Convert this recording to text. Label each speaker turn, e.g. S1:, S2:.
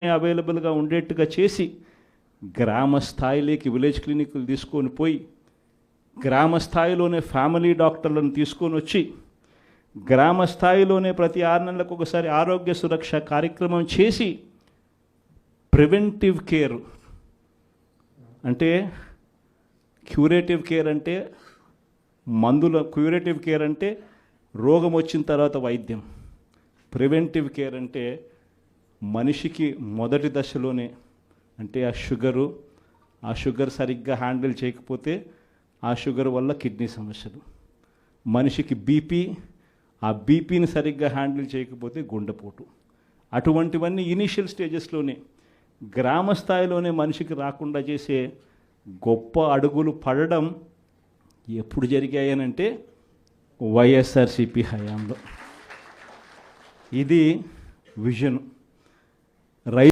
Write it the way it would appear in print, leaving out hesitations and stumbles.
S1: అవైలబుల్గా ఉండేట్టుగా చేసి గ్రామ స్థాయిలోకి విలేజ్ క్లినిక్లు తీసుకొని పోయి గ్రామ స్థాయిలోనే ఫ్యామిలీ డాక్టర్లను తీసుకొని వచ్చి గ్రామ స్థాయిలోనే ప్రతి 6 నెలలకు ఒకసారి ఆరోగ్య సురక్ష కార్యక్రమం చేసి ప్రివెంటివ్ కేర్ అంటే క్యూరేటివ్ కేర్ అంటే క్యూరేటివ్ కేర్ అంటే రోగం వచ్చిన తర్వాత వైద్యం. ప్రివెంటివ్ కేర్ అంటే మనిషికి మొదటి దశలోనే అంటే ఆ షుగర్ సరిగ్గా హ్యాండిల్ చేయకపోతే ఆ షుగర్ వల్ల కిడ్నీ సమస్యలు, మనిషికి బీపీ, ఆ బీపీని సరిగ్గా హ్యాండిల్ చేయకపోతే గుండెపోటు, అటువంటివన్నీ ఇనీషియల్ స్టేజెస్లోనే గ్రామ స్థాయిలోనే మనిషికి రాకుండా చేసే గొప్ప అడుగులు పడడం ఎప్పుడు జరిగాయనంటే వైఎస్ఆర్సీపీ హయాంలో. ఇది విజన్.